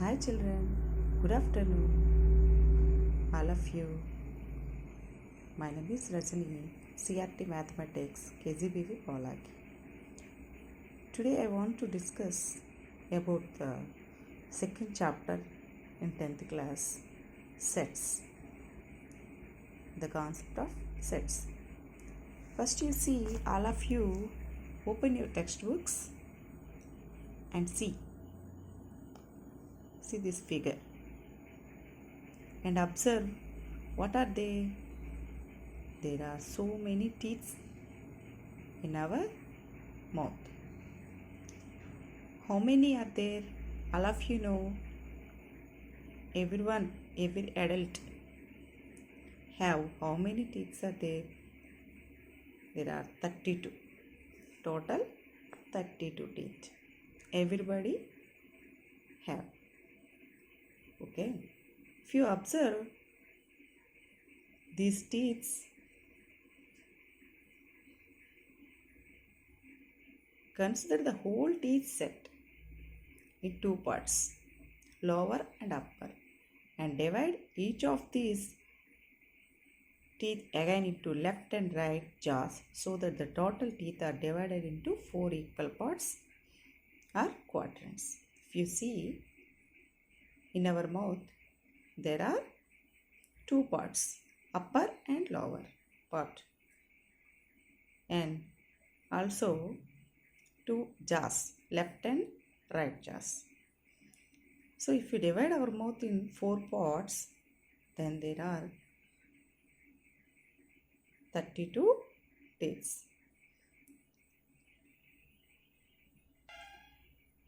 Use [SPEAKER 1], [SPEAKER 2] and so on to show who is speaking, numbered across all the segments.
[SPEAKER 1] Hi children, good afternoon, all of you. My name is Rajani, CRT Mathematics, KGBV Polaki. Today I want to discuss about the second chapter in 10th class, sets, the concept of sets. First you see, all of you open your textbooks and see this figure and observe what are they. There are so many teeth in our mouth. How many are there? All of you know, everyone, every adult have how many teeth are there? There are 32. Total 32 teeth. Everybody have. Okay. If you observe these teeth, consider the whole teeth set in two parts, lower and upper, and divide each of these teeth again into left and right jaws so that the total teeth are divided into 4 equal parts or quadrants. If you see, in our mouth there are two parts, upper and lower part, and also two jaws, left and right jaws. So if we divide our mouth in 4 parts, then there are 32 teeth.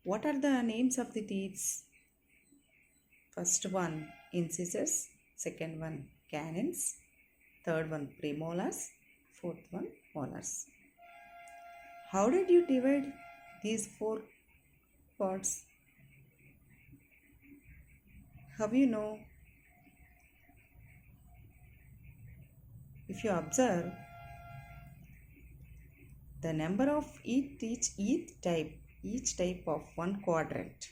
[SPEAKER 1] What are the names of the teeth? First one incisors, second one canines, third one premolars, fourth one molars. How did you divide these 4 parts? How you know? If you observe the number of each type of one quadrant,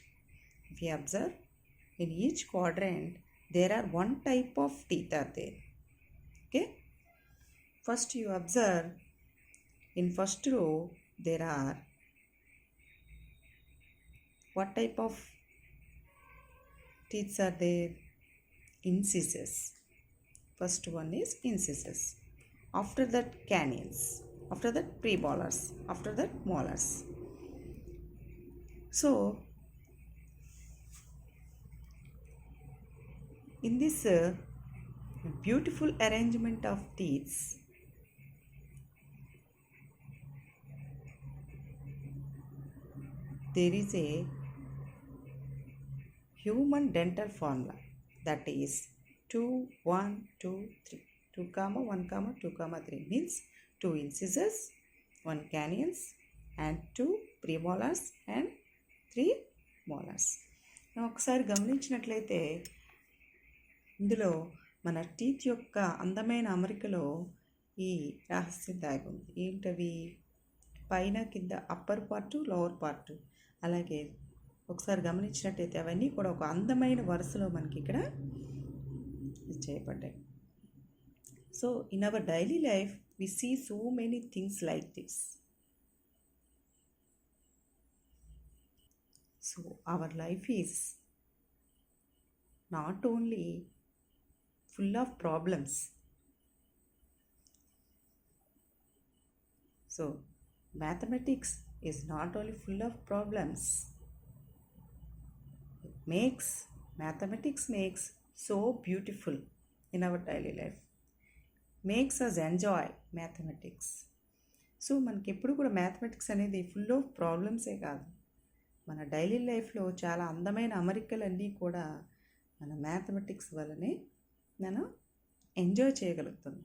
[SPEAKER 1] if you observe, in each quadrant there are one type of teeth are there. Okay. First you observe, in first row there are what type of teeth are there? Incisors. First one is incisors. After that canines. After that premolars. After that molars. So in this beautiful arrangement of teeth, there is a human dental formula, that is 2, 1, 2, 3. 2, 1, 2, 3 means 2 incisors, 1 canines and 2 premolars and 3 molars. ఒకసారి గమనించినట్లయితే ఇందులో మన teeth యొక్క అందమైన అమరికలో ఈ రహస్యం దాగి ఉంది. ఏంటవి? పైన కింద అప్పర్ పార్టు, లోవర్ పార్టు, అలాగే ఒకసారి గమనించినట్టయితే అవన్నీ కూడా ఒక అందమైన వరుసలో మనకి ఇక్కడ చేయబడ్డాయి. So in our daily life we see so many things like this. So our life is not only full of problems. So mathematics is not only full of problems. Mathematics makes so beautiful in our daily life. Makes us enjoy mathematics. So మనకి ఎప్పుడు కూడా mathematics అనేది full of ప్రాబ్లమ్సే కాదు, మన daily లైఫ్లో చాలా అందమైన అమరికలన్నీ కూడా మన మ్యాథమెటిక్స్ వల్లనే మనం ఎంజాయ్ చేయగలుగుతున్నాం.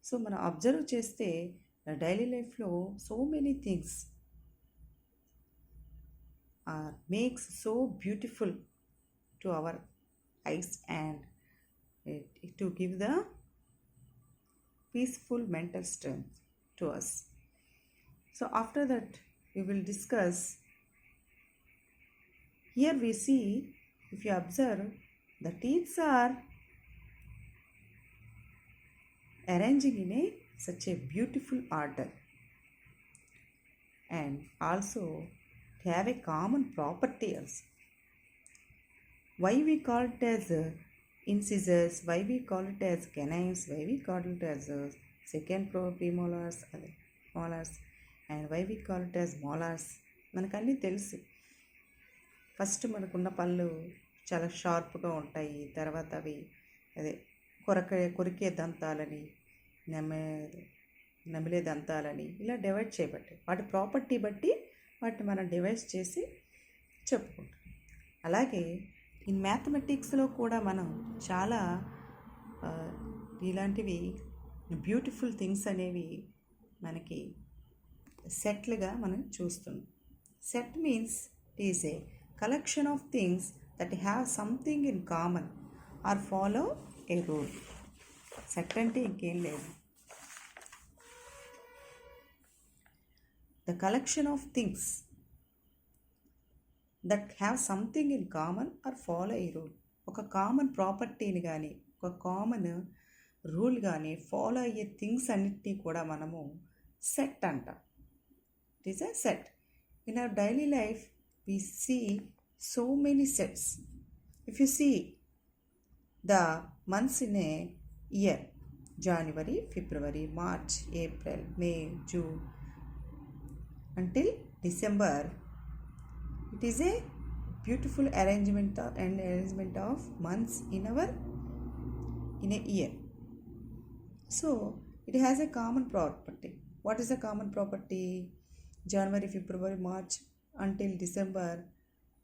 [SPEAKER 1] సో మనం అబ్జర్వ్ చేస్తే డైలీ లైఫ్లో so many things makes so beautiful to our eyes and to give the peaceful mental strength to us. So after that we will discuss. Here we see if you observe, the teeth are arranging in such a beautiful order, and also they have a common property also. Why we call it as incisors, why we call it as canines, why we call it as second premolars, molars, and why we call it as molars, మనకన్నీ తెలుసు. First మనకున్న పళ్ళు చాలా షార్ప్గా ఉంటాయి, తర్వాత అవి అదే కొరికే దంతాలని, నమిలే దంతాలని ఇలా డివైడ్ చేయబట్టాయి. వాటి ప్రాపర్టీ బట్టి వాటిని మనం డివైడ్ చేసి చెప్పుకుంటాం. అలాగే ఇన్ మ్యాథమెటిక్స్లో కూడా మనం చాలా ఇలాంటివి బ్యూటిఫుల్ థింగ్స్ అనేవి మనకి సెట్లుగా మనం చూస్తున్నాం. Set means it is a collection of things that have something in common are follow A rule. Set అంటే ఇంకేం లేదు, the collection of things that have something in common are follow A rule. ఒక common ప్రాపర్టీని కానీ ఒక common rule కానీ follow అయ్యే things అన్నిటినీ కూడా మనము సెట్ అంటాం. It is a set. In our daily life we see so many sets. If you see the months in a year, January, February, March, April, May, June until December, it is a beautiful arrangement of months in a year. So it has a common property. What is the common property? January, February, March until December,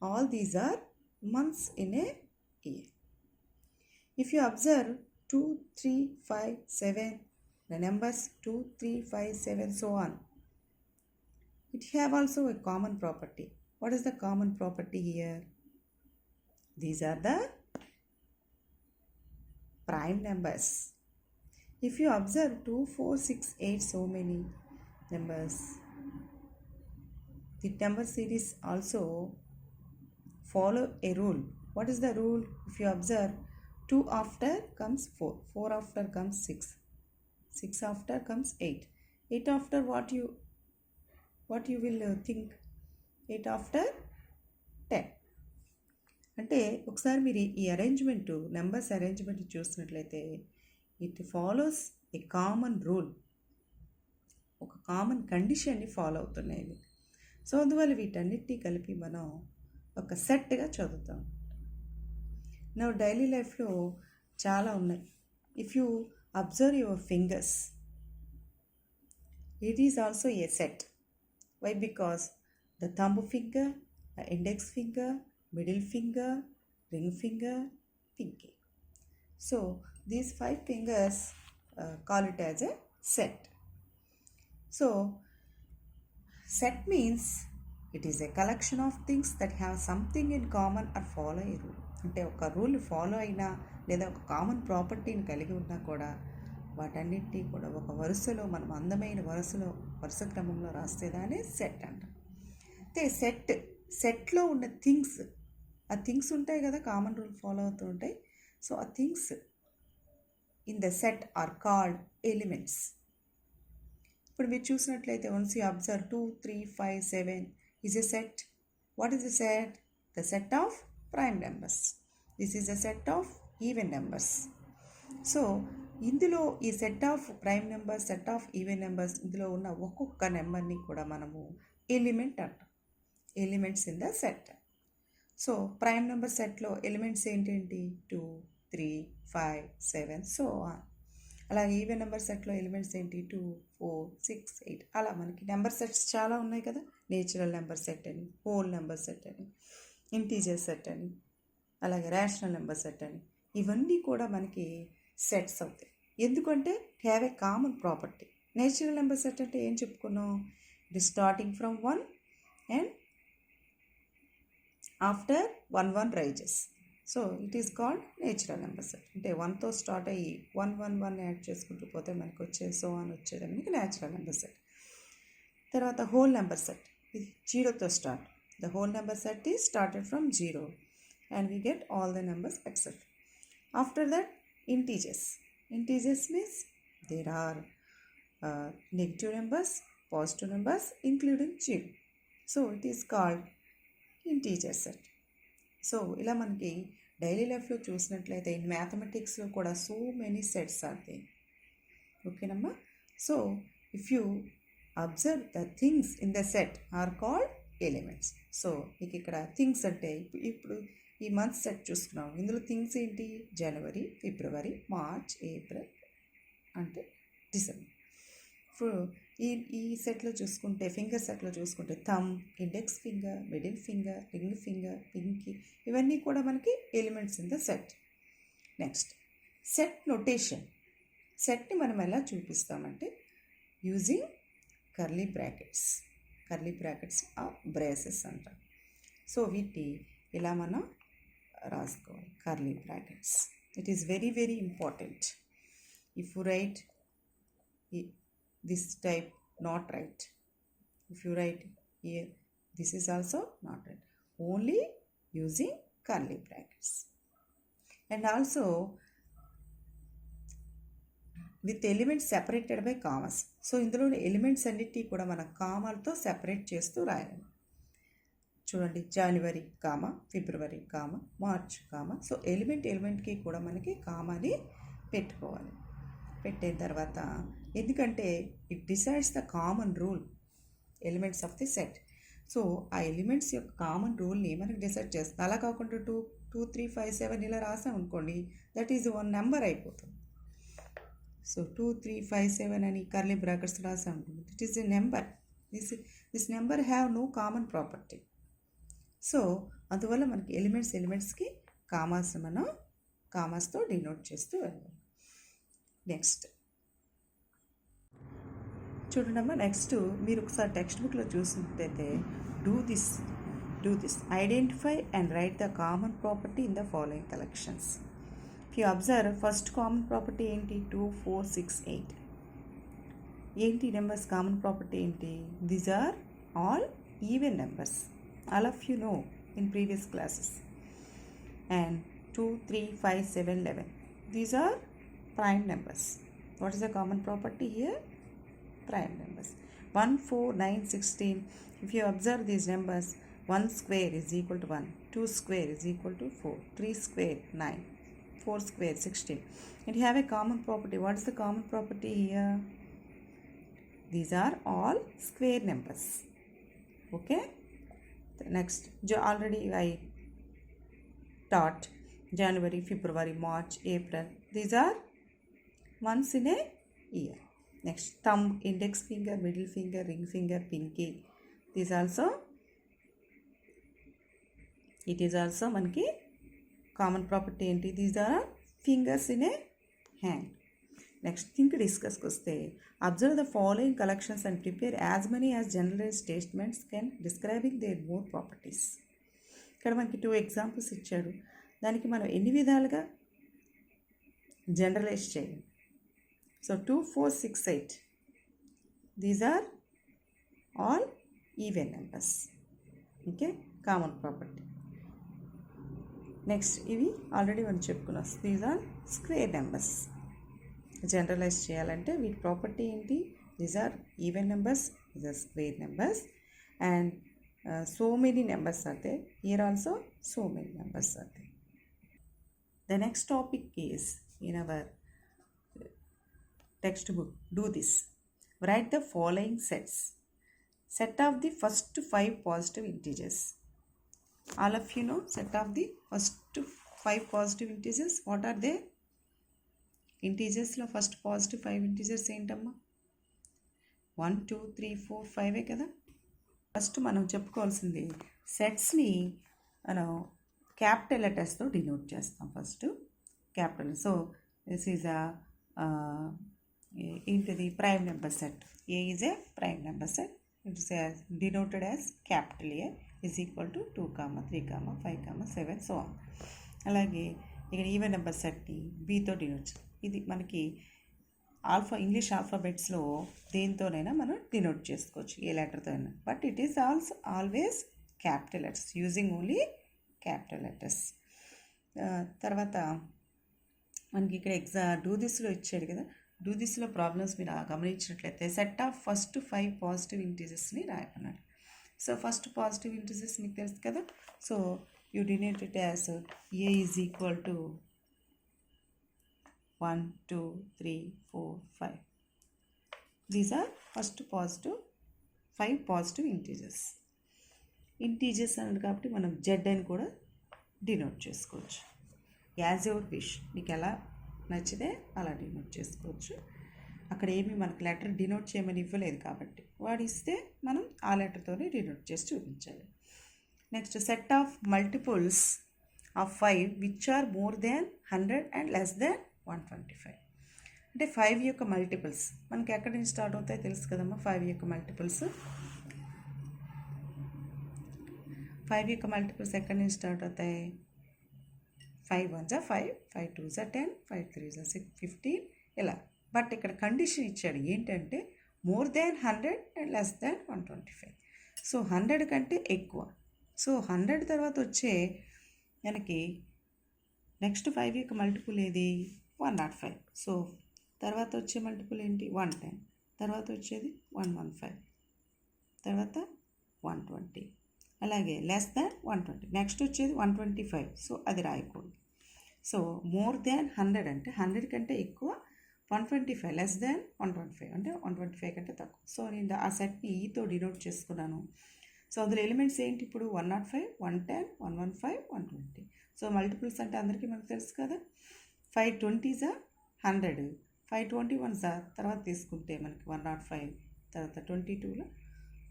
[SPEAKER 1] all these are months in a year. If you observe 2, 3, 5, 7, the numbers 2, 3, 5, 7, so on, it have also a common property. What is the common property here? These are the prime numbers. If you observe 2, 4, 6, 8, so many numbers, the number series also follow a rule. What is the rule? If you observe, 2 after comes 4, 4 after comes 6, 6 after comes 8, 8 after what you will think, 8 after 10. అంటే ఒకసారి మీరు ఈ arrangement numbers arrangement చూసినట్లయితే it follows a common rule, ఒక common కండిషన్ని follow అవుతున్నాయి. So అందువల్ల వీటన్నిటినీ కలిపి మనం ఒక సెట్గా చదువుతాం. నా డైలీ లైఫ్లో చాలా ఉన్నాయి. If you observe your fingers, it is also a set. Why? Because the thumb finger, index finger, middle finger, ring finger, pinky. So these 5 fingers call it as a set. So set means it is a collection of things that have something in common or follow a rule. అంటే ఒక rule follow అయినా లేదా ఒక common ప్రాపర్టీని కలిగి ఉన్నా కూడా వాటన్నిటినీ కూడా ఒక వరుసలో మనం అందమైన వరుస క్రమంలో రాస్తేదానే సెట్ అంటాం. అయితే సెట్లో ఉన్న థింగ్స్, ఆ థింగ్స్ ఉంటాయి కదా, కామన్ రూల్ ఫాలో అవుతూ ఉంటాయి. సో ఆ things in the set are called elements. ఇప్పుడు మీరు చూసినట్లయితే once you observe 2, 3, 5, 7 is a set. What is the set? The set of prime numbers. This is a set of even numbers. So ఇందులో ఈ set of prime numbers, set of even numbers, ఇందులో ఉన్న ఒక్కొక్క నెంబర్ని కూడా మనము element అంటాం. Elements in the set. So prime number సెట్లో ఎలిమెంట్స్ ఏంటేంటి? 2, 3, 5, 7 సో ఆన్. అలాగే ఈవెన్ నెంబర్ సెట్లో ఎలిమెంట్స్ ఏంటి? 2, 4, 6, 8. అలా మనకి నెంబర్ సెట్స్ చాలా ఉన్నాయి కదా. నేచురల్ నెంబర్ సెట్ అని, హోల్ నెంబర్ సెట్ అని, ఇంటీజర్ సెట్ అని, అలాగే రేషనల్ నెంబర్ సెట్ అని, ఇవన్నీ కూడా మనకి సెట్స్ అవుతాయి. ఎందుకంటే have a common property. Natural number set అంటే ఏం చెప్పుకున్నాం? It is starting from 1 and after 1 rises. So it is called natural number set. అంటే 1తో స్టార్ట్ అయ్యి 1, 1, 1 యాడ్ చేసుకుంటూ పోతే మనకి వచ్చేది సో అని వచ్చేది మనకి నేచురల్ నెంబర్ సెట్. తర్వాత హోల్ నెంబర్ సెట్, ఇది 0తో start. The whole number set is started from 0. and we get all the numbers etc. After that, integers. Integers means there are negative numbers, positive numbers, including 0. So it is called integer set. So ఇలా మనకి daily లైఫ్లో చూసినట్లయితే in మ్యాథమెటిక్స్లో కూడా so many sets are they. ఓకేనమ్మా. So if you observe the things in the set are called elements. So మీకు ఇక్కడ things అంటే ఇప్పుడు ఈ మంత్ సెట్ చూసుకున్నాం. ఇందులో థింగ్స్ ఏంటి? జనవరి, ఫిబ్రవరి, మార్చ్, ఏప్రిల్ అంటే డిసెంబర్. ఇప్పుడు ఈ సెట్లో చూసుకుంటే, ఫింగర్ సెట్లో చూసుకుంటే thumb, index finger, middle finger, ring finger, pinky, ఇవన్నీ కూడా మనకి elements in the set. Next set notation. సెట్ని మనం ఎలా చూపిస్తామంటే using curly brackets. Curly brackets braces అంటాం. సో వీటి ఇలా మనం రాసుకోవాలి, curly brackets. It is very very important. If you write this type, not right. If you write here, this is also not right. Only using curly brackets. And also with elements separated by commas. So ఇందులో elements అన్నిటి కూడా మనం కామాలతో separate చేస్తూ రాయాలి. చూడండి, జనవరి కామ, ఫిబ్రవరి కామ, March కామ. So ఎలిమెంట్కి కూడా మనకి కామాని పెట్టుకోవాలి. పెట్టిన తర్వాత, ఎందుకంటే it decides the common rule elements of the set. So ఆ ఎలిమెంట్స్ యొక్క కామన్ రూల్ని మనకి డిసైడ్ చేస్తుంది. అలా కాకుండా 2, 3, 5, 7 ఇలా రాసాం అనుకోండి, దట్ ఈజ్ వన్ నెంబర్ అయిపోతుంది. సో 2, 3, 5, 7 అని కర్లీ బ్రాకెట్స్ రాసాం అనుకోండి, it is a number. This number have no common property. So అందువల్ల మనకి ఎలిమెంట్స్కి కామాస్ మనం కామాస్తో డినోట్ చేస్తూ వెళ్ళాలి. నెక్స్ట్ చూడండమ్మా. నెక్స్ట్ మీరు ఒకసారి టెక్స్ట్ బుక్లో చూసినట్టయితే do this identify and write the common property in the following collections. If you observe, first common property ఏంటి? 2, 4, 6, 8. ఏంటి నెంబర్స్ కామన్ ప్రాపర్టీ ఏంటి? These are all even numbers. All of you know in previous classes. And 2, 3, 5, 7, 11. These are prime numbers. What is the common property here? Prime numbers. 1, 4, 9, 16. If you observe these numbers, 1 square is equal to 1, 2 square is equal to 4, 3 square 9, 4 square 16. And you have a common property. What is the common property here? These are all square numbers. Okay? Next, already I taught January, February, March, April. These are months in a year. Next, thumb, index finger, middle finger, ring finger, pinky. This also, it is also manki common property enti. These are fingers in a hand. Next, think discuss koste. Observe the following collections and prepare as many as generalized statements can describing their more properties. ఇక్కడ మనకి 2 examples ఇచ్చాడు. దానికి మనం ఎన్ని విధాలుగా generalise చేయాలి. So 2, 4, 6, 8. These are all even numbers. Okay, common property. Next, ఇవి already మనం చెప్పుకున్నాం. These are square numbers. Generalize చేయాలంటే వీటి ప్రాపర్టీ ఏంటి? These are even numbers, these are square numbers, and so many numbers are there. Here also so many numbers are there. The next topic is in our textbook. Do this. Write the following sets. Set of the first 5 positive integers. All of you know set of the first 5 positive integers. What are they? Integers lo first positive 5 integers ఏంటమ్మా? 1, 2, 3, 4, 5 కదా. First మనం చెప్పుకోవాల్సింది సెట్స్ని మనం capital లెటర్స్తో denote చేస్తాం. First capital. So this is into the prime number set. A is a prime number set. It is denoted as capital A is equal to 2, 3, 5, 7, so on. అలాగే ఇక్కడ even number సెట్ని బీతో denote. ఇది మనకి English ఆల్ఫాబెట్స్లో దేనితోనైనా మనం denote చేసుకోవచ్చు, ఏ లెటర్తో అయినా. But it is always capital letters, using only capital letters. తర్వాత మనకి ఇక్కడ డూ దిస్లో ఇచ్చాడు కదా, డూ దిస్లో ప్రాబ్లమ్స్ మీరు గమనించినట్లయితే సెట్ ఆఫ్ ఫస్ట్ 5 పాజిటివ్ ఇంటీజర్స్ని రాయమన్నాడు. సో ఫస్ట్ పాజిటివ్ ఇంటీజర్స్ మీకు తెలుసు కదా, so you denote it as A is equal to 1 2 3 4 5. These are first positive 5 positive integers. Integers అన్నది కాబట్టి మనం జెడ్ అని కూడా డినోట్ చేసుకోవచ్చు. యాజ్ యువర్ విష్, మీకు ఎలా నచ్చితే అలా డినోట్ చేసుకోవచ్చు. అక్కడ ఏమి మనకు లెటర్ డినోట్ చేయమని ఇవ్వలేదు కాబట్టి వాడు ఇస్తే మనం ఆ లెటర్తోనే డినోట్ చేసి చూపించాలి. Next set of multiples of 5 which are more than 100 and less than 125. అంటే 5 యొక్క మల్టిపుల్స్ మనకి ఎక్కడి నుంచి స్టార్ట్ అవుతాయి తెలుసు కదమ్మా. 5 యొక్క మల్టిపుల్స్ ఎక్కడి నుంచి స్టార్ట్ అవుతాయి? 5 1 5, 5 2 10, 5 3 6 15 ఇలా. బట్ ఇక్కడ కండిషన్ ఇచ్చాడు ఏంటంటే more than 100 and less than 125. So 100 కంటే ఎక్కువ. సో 100 తర్వాత వచ్చే మనకి నెక్స్ట్ 5 యొక్క మల్టిపుల్ ఏది? 105. సో తర్వాత వచ్చే మల్టిపుల్ ఏంటి? 110. తర్వాత వచ్చేది 115, తర్వాత 120. అలాగే లెస్ దాన్ 120, నెక్స్ట్ వచ్చేది 125. సో అది రాయకూడదు. సో మోర్ దాన్ 100 అంటే 100 కంటే ఎక్కువ, 125 లెస్ దాన్ 125 అంటే 125 కంటే తక్కువ. సో నేను ఆ సెట్ని ఈతో డినోట్ చేసుకున్నాను. సో అందులో ఎలిమెంట్స్ ఏంటి ఇప్పుడు? 105, 110, 115, 120. సో మల్టిపుల్స్ అంటే అందరికీ మనకు తెలుసు కదా. 5 20s 100, 5 21s తర్వాత తీసుకుంటే మనకి 105, తర్వాత 22లో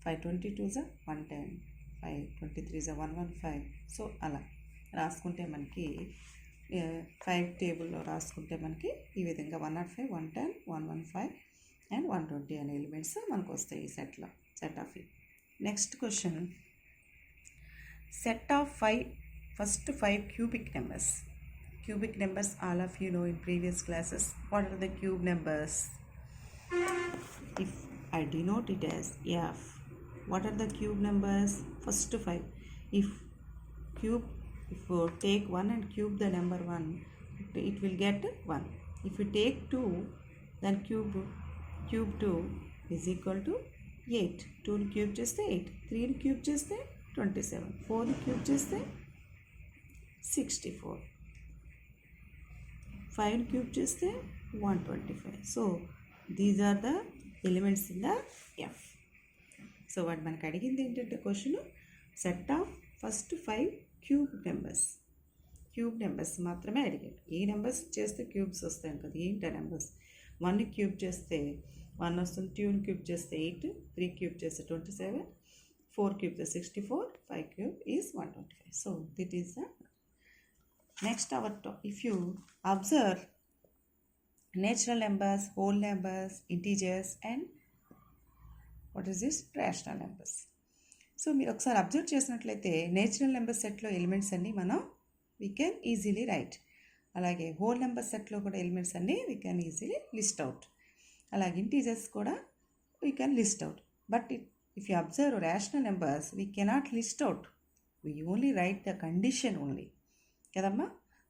[SPEAKER 1] 5 22s 110, 5 23s 115. సో అలా రాసుకుంటే మనకి 5 టేబుల్లో రాసుకుంటే మనకి ఈ విధంగా 105, 110, 115 అండ్ 120 అనే ఎలిమెంట్స్ మనకు వస్తాయి ఈ సెట్లో, set of it. Next question, set of 5 first 5 cubic numbers. Cubic numbers all of you know in previous classes. What are the cube numbers? If I denote it as f, what are the cube numbers? First 5. If you take 1 and cube the number 1, it will get 1. If you take 2, then cube 2 is equal to 8. 2 ని cube చేస్తే 8, 3 ని cube చేస్తే 27, 4 ని cube చేస్తే 64, 5 cube చేస్తే 125. So these are the elements in the F. సో వాడు మనకు అడిగింది ఏంటంటే question set of first 5 cube numbers మాత్రమే అడిగాడు. ఏ నెంబర్స్ చేస్తే క్యూబ్స్ వస్తాయి కదా, ఏంటి ఆ నెంబర్స్? 1 క్యూబ్ చేస్తే 1 వస్తుంది, 2 క్యూబ్ చేస్తే 8, 3 క్యూబ్ చేస్తే 27, 4 క్యూబ్ చేస్తే 64, 5 cube is 125. So that is the next our if you observe natural numbers, whole numbers, integers and what is this rational numbers. So మీరు ఒకసారి అబ్జర్వ్ చేసినట్లయితే నేచురల్ నెంబర్ సెట్లో elements అన్నీ మనం వీ కెన్ ఈజీలీ రైట్. అలాగే whole number సెట్లో కూడా elements అన్నీ we can easily list out. అలాగే ఇంటీజర్స్ కూడా we can list out. But if you observe rational numbers we cannot list out, we only write the condition only కదమ్మా.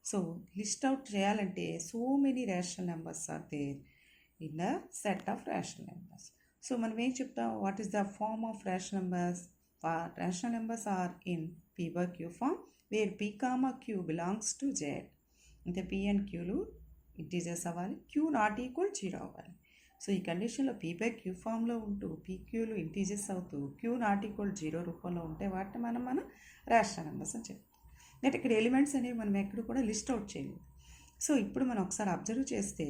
[SPEAKER 1] So list out చేయాలంటే so many rational numbers are there in the set of rational numbers. So మనం ఏం చెప్తాం, what is the form of rational numbers? Rational numbers are in P by Q form where P, Q belongs to Z. అంటే P and Qలు integers అవ్వాలి, Q not equal 0 అవ్వాలి. So ఈ కండిషన్లో P by Q ఫామ్లో ఉంటూ PQలు integers అవుతూ Q not equal 0 రూపంలో ఉంటే వాటిని మనం రేషనల్ నెంబర్స్ అని చెప్తాం. అంటే ఇక్కడ ఎలిమెంట్స్ అనేవి మనం ఎక్కడ కూడా లిస్ట్ అవుట్ చేయలేదు. సో ఇప్పుడు మనం ఒకసారి అబ్జర్వ్ చేస్తే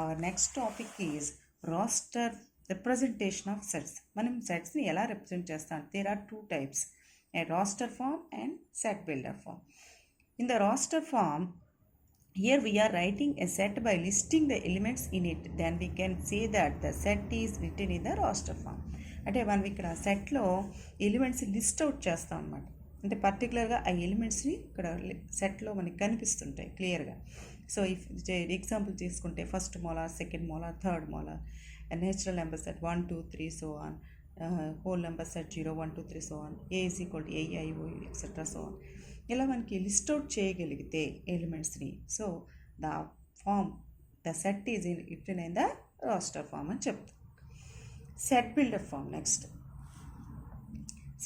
[SPEAKER 1] our next topic is roster representation of sets. మనం సెట్స్ని ఎలా రిప్రజెంట్ చేస్తాం? There are 2 types, a roster form and set builder form. In the roster form, here we are writing a set by listing the elements in it. Then we can say that the set is written in the roster form. అంటే మనం ఇక్కడ సెట్లో elements list out చేస్తాం అన్నమాట. అంటే పర్టికులర్గా ఆ ఎలిమెంట్స్ని ఇక్కడ సెట్లో మనకి కనిపిస్తుంటాయి క్లియర్గా. సో ఇఫ్ ఎగ్జాంపుల్ తీసుకుంటే first molar, second molar, third molar, natural number set 1 2 3 so on, whole number set 0 1 2 3 so on, A is equal to A I O U etc so on. ఇలా మనకి లిస్ట్ అవుట్ చేయగలిగితే ఎలిమెంట్స్ని, so the set is written in the roster form అని చెప్తాం. Set builder form. Next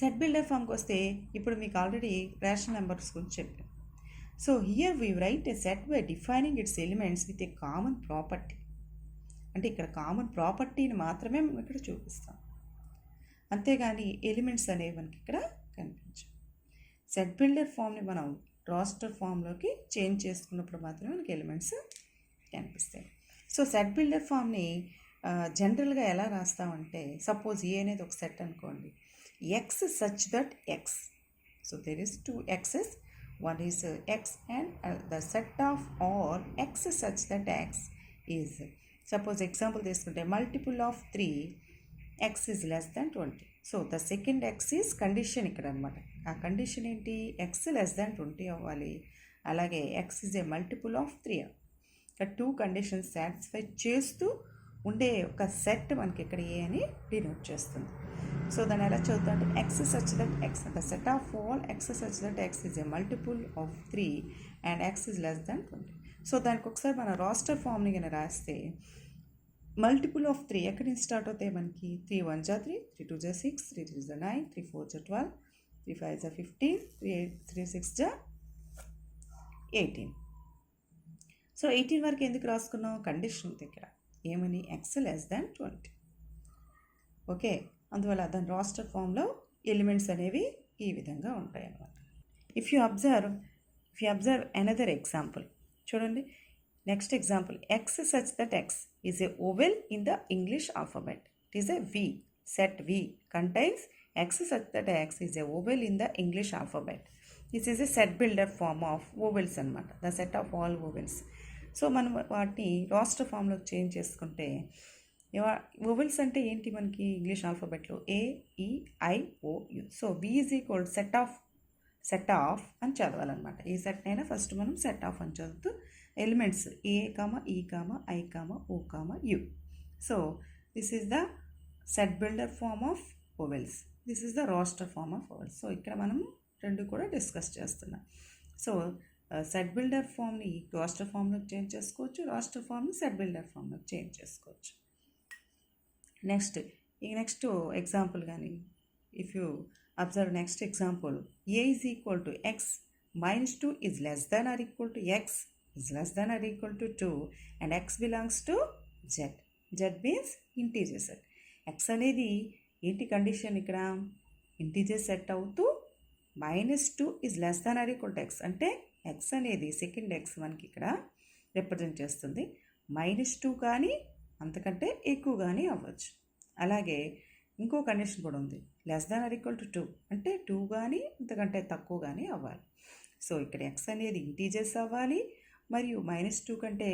[SPEAKER 1] set builder ఫామ్కి వస్తే ఇప్పుడు మీకు ఆల్రెడీ రేషనల్ నెంబర్స్ గురించి చెప్పాను. So here we write a set by defining its elements with a common property. అంటే ఇక్కడ కామన్ ప్రాపర్టీని మాత్రమే మనం ఇక్కడ చూపిస్తాం, అంతేగాని ఎలిమెంట్స్ అనేవి మనకి ఇక్కడ కనిపించవు. సెట్ బిల్డర్ ఫామ్ని మనం రాస్టర్ ఫామ్లోకి చేంజ్ చేసుకున్నప్పుడు మాత్రమే మనకి ఎలిమెంట్స్ కనిపిస్తాయి. సో సెట్ బిల్డర్ ఫామ్ని జనరల్గా ఎలా రాస్తామంటే, సపోజ్ ఏ అనేది ఒక సెట్ అనుకోండి, X such that X. So there is 2 x's. One is x and the set of all x such that x is, suppose example తీసుకుంటే multiple of 3 x is less than 20. So the second x is condition ఇక్కడ అనమాట. ఆ condition ఏంటి, x less than 20 అవ్వాలి, అలాగే x is a multiple of 3. ఇక్కడ 2 conditions satisfy చేస్తూ ఉండే ఒక సెట్ మనకి ఇక్కడ ఏ అని డినోట్ చేస్తుంది. సో దాన్ని ఎలా చదువుతా అంటే X such that X, the set of all X such that x is a multiple of 3 and X is less than 20. So దానికి ఒకసారి మన రాస్టర్ ఫామ్ని కనుక రాస్తే మల్టిపుల్ ఆఫ్ 3 ఎక్కడి నుంచి స్టార్ట్ అవుతాయి మనకి, 3 1 3, 3 2 6, 3 3 9, 3 4 12, 3 5 15, 3 6 18. సో 18 వరకు ఎందుకు రాసుకున్నాం, కండిషన్ దగ్గర ఏమని, ఎక్స్ లెస్ దాన్ 20. ఓకే, అందువల్ల దాని రాస్టర్ ఫామ్లో ఎలిమెంట్స్ అనేవి ఈ విధంగా ఉంటాయి అన్నమాట. If you observe another example చూడండి. Next example, x such that x is a vowel in the English alphabet. It is a V. Set V contains x such that x is a vowel in the English alphabet. This is a set builder form of vowels అనమాట, the set of all vowels. So మనం వాటిని roster ఫామ్లోకి change చేసుకుంటే, vowels అంటే ఏంటి మనకి English ఆల్ఫాబెట్లో, A ఈ I O U. So V is equal set of అని చదవాలన్నమాట. ఏ సెట్ అయినా ఫస్ట్ మనం సెట్ ఆఫ్ అని చదువుతూ elements A comma E comma I comma O comma U. So this is the set builder form of vowels, this is the roster form of vowels. So ఇక్కడ మనం రెండు కూడా discuss చేస్తున్నాం. So set builder ఫామ్ని roster ఫామ్లోకి change చేసుకోవచ్చు, roster ఫామ్ని set builder ఫామ్లోకి చేంజ్ చేసుకోవచ్చు. నెక్స్ట్ ఎగ్జాంపుల్ కానీ if you observe next example, A is equal to X minus 2 is less than or equal to X is less than or equal to 2 and X belongs to Z. Z means integer set. X అనేది ఏంటి condition ఇక్కడ, integer set అవుతూ -2 is less than or equal to X అంటే X అనేది second X మనకి ఇక్కడ represent చేస్తుంది. -2 కానీ అంతకంటే ఎక్కువ కానీ అవ్వచ్చు. అలాగే ఇంకో కండిషన్ కూడా ఉంది, less than or equal to 2 అంటే 2 కానీ అంతకంటే తక్కువ కానీ అవ్వాలి. సో ఇక్కడ ఎక్స్ అనేది ఇంటీజర్స్ అవ్వాలి, మరియు -2 కంటే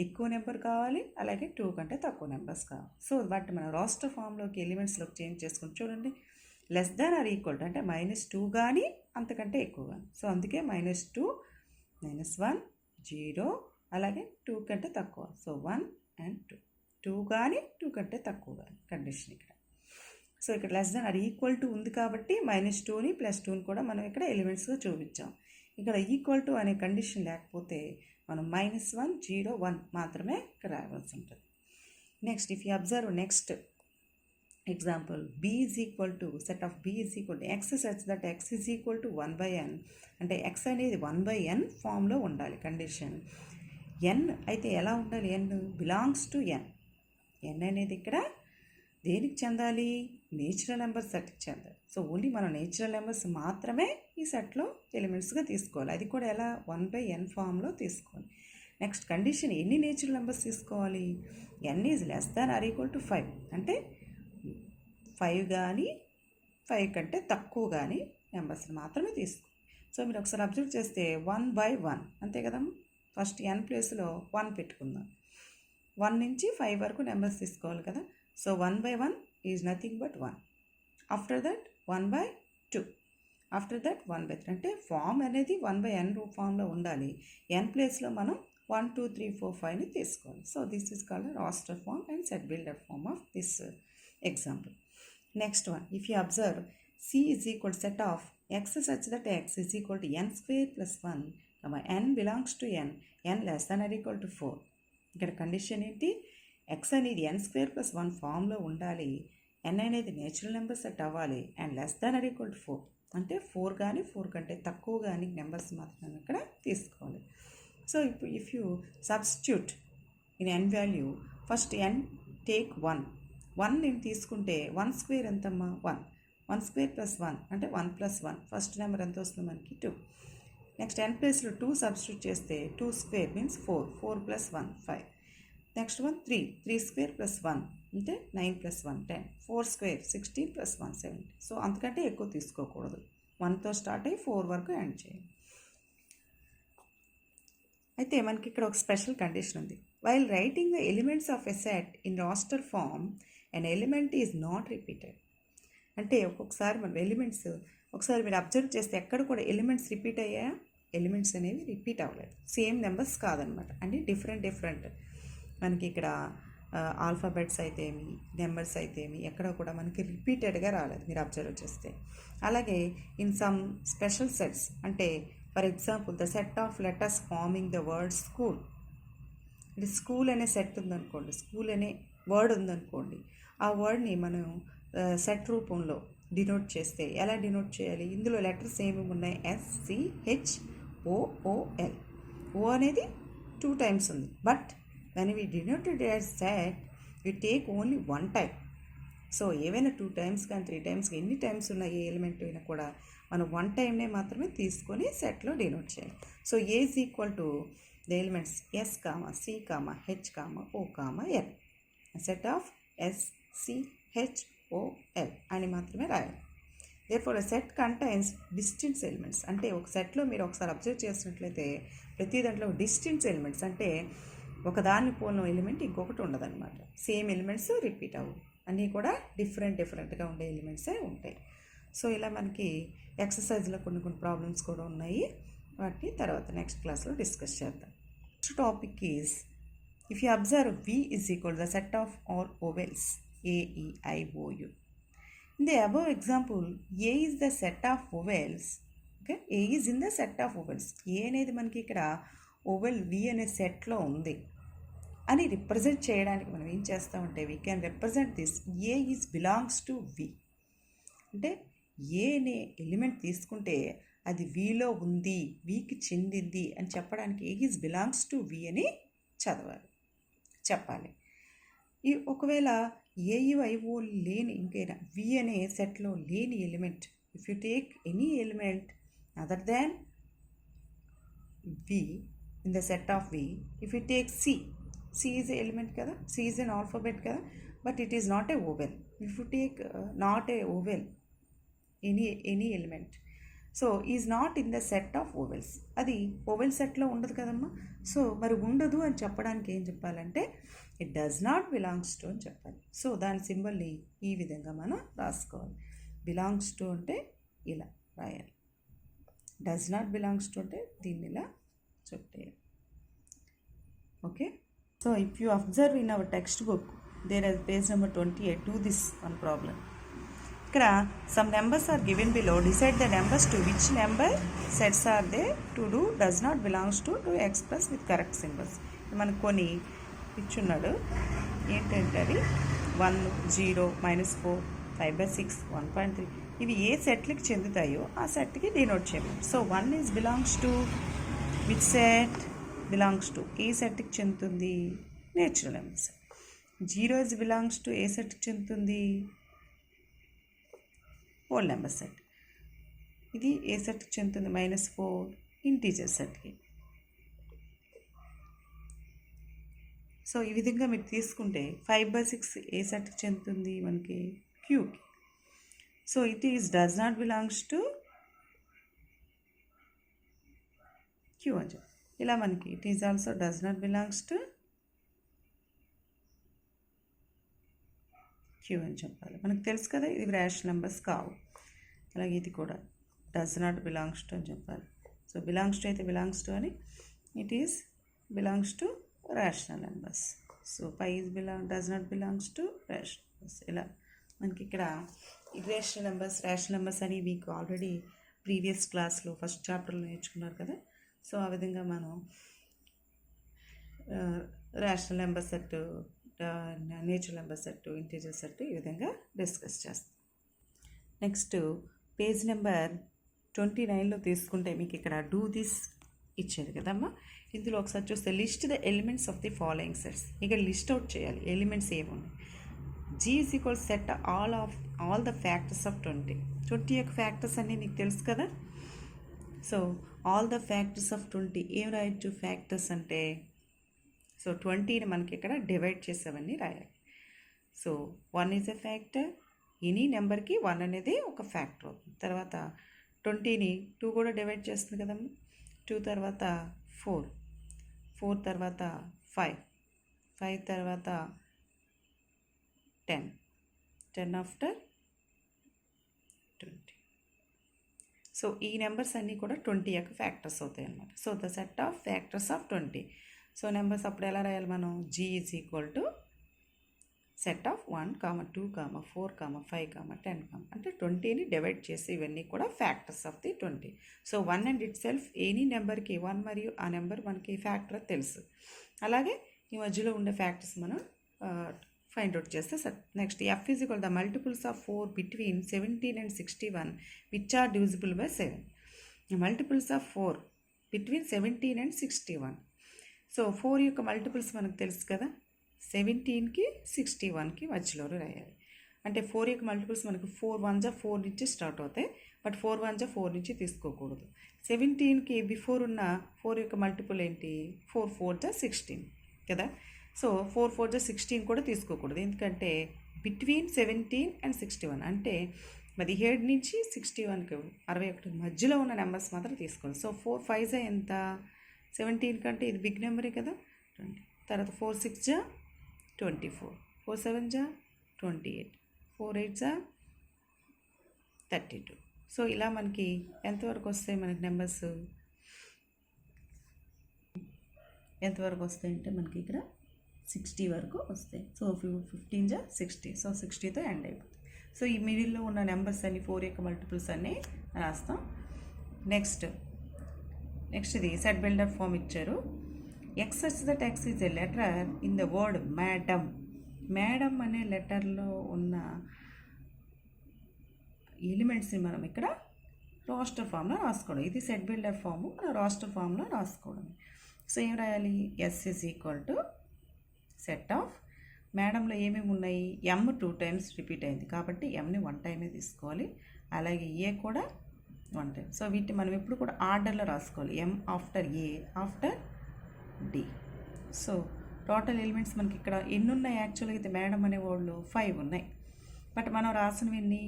[SPEAKER 1] ఎక్కువ నెంబర్ కావాలి, అలాగే 2 కంటే తక్కువ నెంబర్స్ కావాలి. సో వాటిని మనం రాస్టర్ ఫామ్లోకి ఎలిమెంట్స్లోకి చేంజ్ చేసుకుని చూడండి. Less than or equal to అంటే -2 కానీ అంతకంటే ఎక్కువ కానీ. సో అందుకే -2 -1 0 అలాగే 2 కంటే తక్కువ. సో 1 and 2 కానీ 2 కంటే తక్కువ కానీ కండిషన్ ఇక్కడ. సో ఇక్కడ less than or equal to ఉంది కాబట్టి -2ని +2ని కూడా మనం ఇక్కడ ఎలిమెంట్స్గా చూపించాం. ఇక్కడ ఈక్వల్ టు అనే కండిషన్ లేకపోతే మనం -1 0 1 మాత్రమే ఇక్కడ రావాల్సి ఉంటుంది. Next if you observe next example, b is equal to set of b is equal to X such that x is equal to 1/n అంటే ఎక్స్ అనేది 1/n ఫామ్లో ఉండాలి కండిషన్. n అయితే ఎలా ఉండాలి, n belongs to n. n అనేది ఇక్కడ దేనికి చెందాలి, నేచురల్ నెంబర్ సెట్కి చెందాలి. సో ఓన్లీ మనం నేచురల్ నెంబర్స్ మాత్రమే ఈ సెట్లో ఎలిమెంట్స్గా తీసుకోవాలి, అది కూడా ఎలా 1/n ఫామ్లో తీసుకోవాలి. నెక్స్ట్ కండిషన్, ఎన్ని నేచురల్ నెంబర్స్ తీసుకోవాలి, n is less than or equal to 5 అంటే 5 కానీ 5 కంటే తక్కువ కానీ నెంబర్స్ని మాత్రమే తీసుకోవాలి. సో మీరు ఒకసారి అబ్జర్వ్ చేస్తే 1/1 అంతే కదా, ఫస్ట్ n ప్లేస్లో 1 పెట్టుకుందాం. 1 నుంచి 5 వరకు నెంబర్స్ తీసుకోవాలి కదా. So 1/1 is nothing but 1. After that 1/2, after that 1/3 అంటే ఫామ్ అనేది 1/n ఫామ్లో ఉండాలి. n ప్లేస్లో మనం 1 2 3 4 5ని తీసుకోవాలి. So this is called roster form and set builder form of this example. Next one, if you observe, C is equal set of x such that x is equal to n square plus 1, n belongs to n less than or equal to 4. ఇక్కడ condition ఏంటి? x అనేది n square plus 1 ఫామ్లో ఉండాలి, n అనేది natural number set అవ్వాలి, and less than or equal to 4 అంటే 4 కానీ 4 కంటే తక్కువ కానీ నెంబర్స్ మాత్రం ఇక్కడ తీసుకోవాలి. సో ఇప్పుడు if you substitute in n value, first n take 1 నేను తీసుకుంటే 1 స్క్వేర్ ఎంతమ్మా? 1 స్క్వేర్ ప్లస్ 1 అంటే 1 ప్లస్ 1, ఫస్ట్ నెంబర్ ఎంత వస్తుంది మనకి? 2. నెక్స్ట్ n ప్లేస్లో 2 సబ్స్టిట్యూట్ చేస్తే 2 square means 4 plus 1 5. Next one 3 square plus 1 అంటే 9 ప్లస్ 1 10, 4 స్క్వేర్ 16 ప్లస్ 1 70. సో అంతకంటే ఎక్కువ తీసుకోకూడదు, 1తో స్టార్ట్ అయ్యి 4 వరకు ఎండ్ చేయాలి. అయితే మనకి ఇక్కడ ఒక స్పెషల్ కండిషన్ ఉంది. While writing the elements of a set in roster form an element is not repeated. అంటే ఒక్కొక్కసారి మనం ఎలిమెంట్స్ ఒకసారి మీరు అబ్జర్వ్ చేస్తే ఎక్కడ కూడా ఎలిమెంట్స్ రిపీట్ అయ్యాయా? ఎలిమెంట్స్ అనేవి రిపీట్ అవ్వలేదు, సేమ్ నెంబర్స్ కాదనమాట, అంటే డిఫరెంట్ మనకి ఇక్కడ ఆల్ఫాబెట్స్ అయితే ఏమి, నెంబర్స్ అయితే ఏమి ఎక్కడ కూడా మనకి రిపీటెడ్గా రాలేదు మీరు అబ్జర్వ్ చేస్తే. అలాగే ఇన్ సమ్ స్పెషల్ సెట్స్, అంటే for example the set of letters forming the word school, అంటే స్కూల్ అనే సెట్ ఉందనుకోండి, స్కూల్ అనే వర్డ్ ఉందనుకోండి, ఆ వర్డ్ని మనం సెట్ రూపంలో డినోట్ చేస్తే ఎలా డినోట్ చేయాలి? ఇందులో లెటర్స్ ఏమేమి ఉన్నాయి? SCHOOL. ఓ అనేది 2 times ఉంది, but when we denoted as set we take only 1 time. So ఏవైనా 2 times కానీ 3 times ఎన్ని టైమ్స్ ఉన్న ఏ ఎలిమెంట్ అయినా కూడా మనం 1 టైమ్నే మాత్రమే తీసుకొని సెట్లో డినోట్ చేయాలి. So A is equal to the elements S, C, H, O, L, set of SCHOL అని మాత్రమే రాయాలి. therefore a set contains distinct elements. అంటే ఒక సెట్లో మీరు ఒకసారి అబ్జర్వ్ చేసినట్లయితే ప్రతి దాంట్లో డిస్టింక్ట్ ఎలిమెంట్స్, అంటే ఒకదాన్ని పోలిన ఎలిమెంట్ ఇంకొకటి ఉండదన్నమాట, సేమ్ ఎలిమెంట్స్ రిపీట్ అవ్వవు, అన్నీ కూడా డిఫరెంట్గా ఉండే ఎలిమెంట్సే ఉంటాయి. సో ఇలా మనకి ఎక్సర్సైజ్లో కొన్ని ప్రాబ్లమ్స్ కూడా ఉన్నాయి, వాటిని తర్వాత నెక్స్ట్ క్లాస్లో డిస్కస్ చేద్దాం. Next topic is if you observe V is equal to the set of all vowels AEIOU. In the above example, A is the set of vowels. Okay, A is in the set of vowels. A అనేది మనకి ఇక్కడ oval V అనే సెట్లో ఉంది అని represent చేయడానికి మనం ఏం చేస్తామంటే we can represent this A is belongs to V. అంటే ఏ అనే ఎలిమెంట్ తీసుకుంటే అది Vలో ఉంది, Vకి చెందింది అని చెప్పడానికి ఏ ఈజ్ బిలాంగ్స్ టు V అని చెప్పాలి. ఈ ఒకవేళ AUIO లేని ఇంకైనా V అనే సెట్లో లేని element, if you take any element other than V in the set of V, if you take C is an element kada, C is an alphabet kada, but it is not a vowel. If you take not a vowel, any element, so is not in the set of vowels, అది vowel సెట్లో ఉండదు కదమ్మా. So మరి ఉండదు అని చెప్పడానికి ఏం చెప్పాలంటే it does not belongs to అని చెప్పాలి. సో దాని సింబల్ని ఈ విధంగా మనం రాసుకోవాలి. బిలాంగ్స్ టు అంటే ఇలా రాయాలి, డస్ నాట్ బిలాంగ్స్ టు అంటే దీన్ని ఇలా చుట్టేయాలి. Okay, so if you observe in our text book there are page number 28, do this one problem. ఇక్కడ some numbers are given below, decide the numbers to which number sets are they to do does not belongs to express with correct symbols. మనకు కొన్ని ఇచ్చున్నాడు, ఏంటంటే అవి 1, 0, -4, 5/6, 1.3 ఇవి ఏ సెట్లకి చెందుతాయో ఆ సెట్కి denote చేయాలి. So 1 is belongs to which set? Belongs to ఏ సెట్కి చెందుతుంది? Natural numbers. 0 is belongs to ఏ సెట్కి చెందుతుంది? Whole number set. ఇది ఏ సెట్కి చెందుతుంది? -4 ఇంటీజర్ సెట్కి. సో ఈ విధంగా మీరు తీసుకుంటే 5/6 ఏ సెట్కి చెందుతుంది? మనకి క్యూకి. So it is does not belongs to Q అని చెప్పి ఇలా మనకి it is also does not belongs to Q అని చెప్పాలి. మనకు తెలుసు కదా ఇది రేషనల్ నెంబర్స్ కావు. అలాగే ఇది కూడా డస్ నాట్ బిలాంగ్స్ టు అని చెప్పాలి. సో బిలాంగ్స్ టు అయితే బిలాంగ్స్ టు అని, it is belongs to rational numbers. So 5 does not belongs to rational numbers. ఇలా మనకి ఇక్కడ ఇర్రేషనల్ నెంబర్స్, రేషనల్ నెంబర్స్ అని మీకు ఆల్రెడీ ప్రీవియస్ క్లాస్లో ఫస్ట్ చాప్టర్లో నేర్చుకున్నారు కదా. సో ఆ విధంగా మనం rational number set, natural number set, integer set ఈ విధంగా డిస్కస్ చేస్తాం. నెక్స్ట్ పేజ్ నెంబర్ 29లో తీసుకుంటే మీకు ఇక్కడ డూ దిస్ ఇచ్చేది కదమ్మా. ఇందులో ఒకసారి చూస్తే list the elements of the following sets. ఇక్కడ లిస్ట్ అవుట్ చేయాలి ఎలిమెంట్స్ ఏమున్నాయి. G is equal set all the factors of 20. 20 యొక్క ఫ్యాక్టర్స్ అన్నీ మీకు తెలుసు కదా. So all the factors of 20 ఏం రాయొచ్చు ఫ్యాక్టర్స్ అంటే. సో 20ని మనకి ఇక్కడ డివైడ్ చేసేవన్నీ రాయాలి. So 1 is a factor. Any నెంబర్కి 1 అనేది ఒక ఫ్యాక్టర్ అవుతుంది. తర్వాత 20ని 2 కూడా డివైడ్ చేస్తుంది కదమ్మా. 2 తర్వాత 4, 4 తర్వాత 5, 5 తర్వాత 10, 10 ఆఫ్టర్ 20. సో ఈ నెంబర్స్ అన్నీ కూడా 20 యొక్క ఫ్యాక్టర్స్ అవుతాయి అన్నమాట. So the set of factors of 20. So numbers అప్పుడు ఎలా రాయాలి మనం. G is equal to set of 1, 2, 4, 5, 10, అంటే 20ని డివైడ్ చేసి ఇవన్నీ కూడా factors of the 20. So 1 and it self any నెంబర్కి 1 మరియు ఆ నెంబర్ మనకి ఫ్యాక్టర్ తెలుసు. అలాగే ఈ మధ్యలో ఉండే ఫ్యాక్టర్స్ మనం ఫైండ్ అవుట్ చేస్తే sir. Next F is equal the multiples of 4 between 17 and 61 which are divisible by 7. Multiples of 4 between 17 and 61. So 4 యొక్క మల్టిపుల్స్ మనకు తెలుసు కదా. 17కి 61కి మధ్యలో రాయాలి. అంటే 4 యొక్క మల్టిపుల్స్ మనకు 4 1 జా 4 నుంచి స్టార్ట్ అవుతాయి. బట్ 4 1 జా 4 నుంచి తీసుకోకూడదు. 17కి బిఫోర్ ఉన్న 4 యొక్క మల్టిపుల్ ఏంటి 4 4 జా 16 కదా. సో 4 4 జా 16 కూడా తీసుకోకూడదు. ఎందుకంటే బిట్వీన్ 17 and 61 అంటే 17 నుంచి 61కి 61 మధ్యలో ఉన్న నెంబర్స్ మాత్రం తీసుకోవాలి. సో 4 5 జా ఎంత 17 కంటే ఇది బిగ్ నెంబరే కదా 20. తర్వాత 4 6 జా 24, 4 7 జా 28, 4 8 జా 32. సో ఇలా మనకి ఎంతవరకు వస్తాయి మనకి నెంబర్స్ ఎంతవరకు వస్తాయి అంటే మనకి ఇక్కడ 60 వరకు వస్తాయి. సో 15 జా 60. సో 60తో ఎండ్ అయిపోతుంది. సో ఈ మిడిల్లో ఉన్న నెంబర్స్ అన్ని 4 యొక్క మల్టిపుల్స్ అన్నీ రాస్తాం. నెక్స్ట్ ఇది సెట్ బిల్డర్ ఫామ్ ఇచ్చారు. X such that X is a letter in the word madam. Madam అనే లెటర్లో ఉన్న ఎలిమెంట్స్ని మనం ఇక్కడ రోస్టర్ ఫామ్లో రాసుకోవడం. ఇది సెట్ బిల్డర్ ఫాము, మనం రోస్టర్ ఫామ్లో రాసుకోవడం. సో ఏం రాయాలి. S is equal to set of మేడంలో ఏమేమి ఉన్నాయి. M 2 times రిపీట్ అయింది కాబట్టి Mని 1 టైమే తీసుకోవాలి. అలాగే A కూడా 1 టైం. సో వీటిని మనం ఎప్పుడు కూడా ఆర్డర్లో రాసుకోవాలి. M after A after D. So total elements మనకి ఇక్కడ ఎన్ని ఉన్నాయి. యాక్చువల్గా అయితే మేడం అనే వాళ్ళు 5 ఉన్నాయి. బట్ మనం రాసినవి ఎన్ని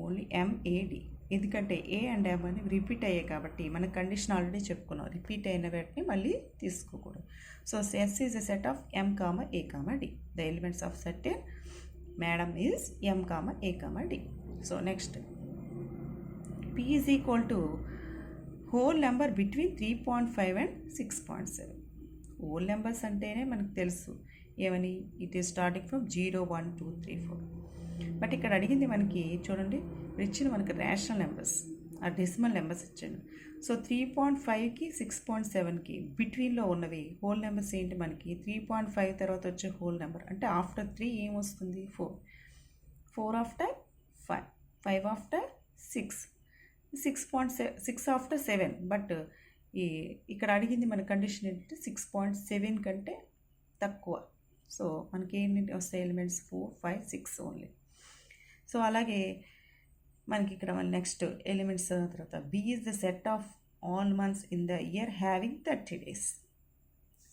[SPEAKER 1] ఓన్లీ MAD. ఎందుకంటే A అండ్ M అని రిపీట్ అయ్యాయి కాబట్టి మన కండిషన్ ఆల్రెడీ చెప్పుకున్నాం. రిపీట్ అయిన వాటిని మళ్ళీ తీసుకోకూడదు. So S is a set of M, A, D. The elements of set madam is M, A, D. So next P is equal to whole number between 3.5 and 6.7. Whole numbers అంటేనే మనకు తెలుసు ఏమని. It is starting from 0 1 2 3 4. But ఇక్కడ అడిగింది మనకి చూడండి ఇచ్చిన మనకి రేషనల్ నెంబర్స్, ఆ డెసిమల్ నెంబర్స్ ఇచ్చాడు. సో 3.5కి 6.7కి బిట్వీన్లో ఉన్నవి హోల్ నెంబర్స్ ఏంటి మనకి. 3.5 తర్వాత వచ్చే హోల్ నెంబర్ అంటే ఆఫ్టర్ 3 ఏమొస్తుంది 4, 4 ఆఫ్టర్ 5, 5 ఆఫ్టర్ 6, 6 ఆఫ్టర్ 7. బట్ ఇక్కడ అడిగింది మన కండిషన్ ఏంటంటే 6.7 కంటే తక్కువ. సో మనకి ఏంటి వస్తాయి ఎలిమెంట్స్ 4 5 6 ఓన్లీ. సో అలాగే మనకి ఇక్కడ నెక్స్ట్ ఎలిమెంట్స్ తర్వాత B is the set of all months in the year having 30 days.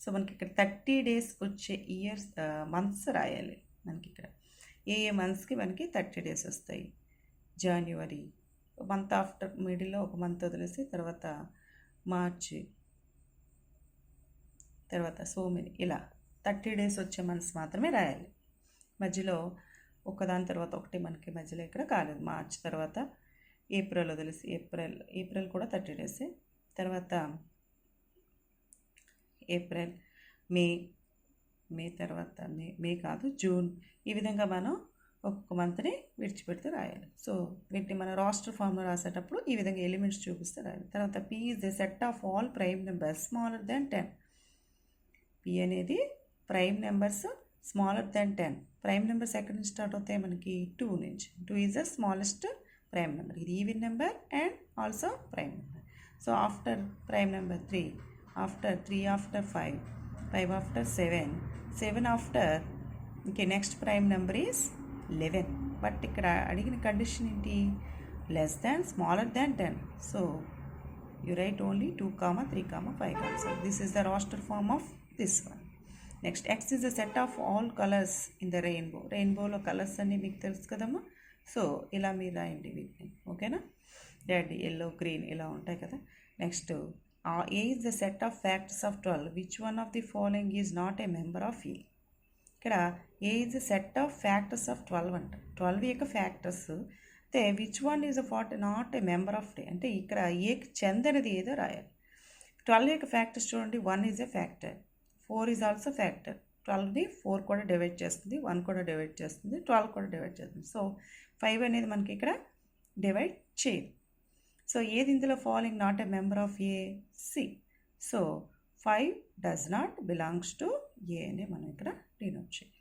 [SPEAKER 1] So మనకి ఇక్కడ 30 days వచ్చే ఇయర్స్ మంత్స్ రాయాలి. మనకి ఇక్కడ ఏ మంత్స్కి మనకి 30 days వస్తాయి. జనవరి మంత్ ఆఫ్టర్ మిడిల్లో ఒక మంత్ వదిలేసి తర్వాత మార్చి తర్వాత సోమిని ఇలా 30 days వచ్చే మంత్స్ మాత్రమే రాయాలి. మధ్యలో ఒకదాని తర్వాత ఒకటి మనకి మధ్యలో ఇక్కడ కాలేదు. మార్చ్ తర్వాత ఏప్రిల్ వదిలేసి ఏప్రిల్ కూడా 30 days. తర్వాత ఏప్రిల్ మే తర్వాత మే కాదు జూన్. ఈ విధంగా మనం ఒక్కొక్క మంత్ని విడిచిపెడితే రాయాలి. సో వీటిని మన రాస్టర్ ఫామ్లో రాసేటప్పుడు ఈ విధంగా ఎలిమెంట్స్ చూపిస్తే రాయాలి. తర్వాత P is the set of all prime numbers smaller than 10. P అనేది prime numbers smaller than 10. Prime numbers ఎక్కడి నుంచి స్టార్ట్ అవుతాయి మనకి 2 నుంచి. 2 is the smallest prime number. ఇది even number and also prime number. So after prime number 3, after 3 after 5, 5 after 7, 7 after next prime number is 11. But ఇక్కడ అడిగిన condition ఏంటి? Less than smaller than 10. So you write only 2, 3, 5. So this is the roster form of this one. Next x is the set of all colours in the rainbow. రెయిన్బోలో colours అన్నీ మీకు తెలుసు కదమ్మా. So ఇలా మీరు రాయండి వీటిని, ఓకేనా? రెడ్, ఎల్లో, గ్రీన్ ఇలా ఉంటాయి కదా. Next A is the set of factors of 12. Which one of the following is not a member of A. ఇక్కడ A is the set of factors of 12 అంట. 12 యొక్క ఫ్యాక్టర్స్ అయితే which one is not a member of the అంటే ఇక్కడ ఏకి చెందనిది ఏదో రాయాలి. 12 యొక్క ఫ్యాక్టర్స్ చూడండి. 1 ఈజ్ ఎ ఫ్యాక్టర్, 4 ఈజ్ ఆల్సో ఫ్యాక్టర్. 12ని 4 కూడా డివైడ్ చేస్తుంది, 1 కూడా డివైడ్ చేస్తుంది, 12 కూడా డివైడ్ చేస్తుంది. సో 5 అనేది మనకి ఇక్కడ డివైడ్ చేయదు. సో ఏది ఇందులో following not a member of A? C. So 5 does not belongs to A అని మనం ఇక్కడ డినోట్ చేయాలి.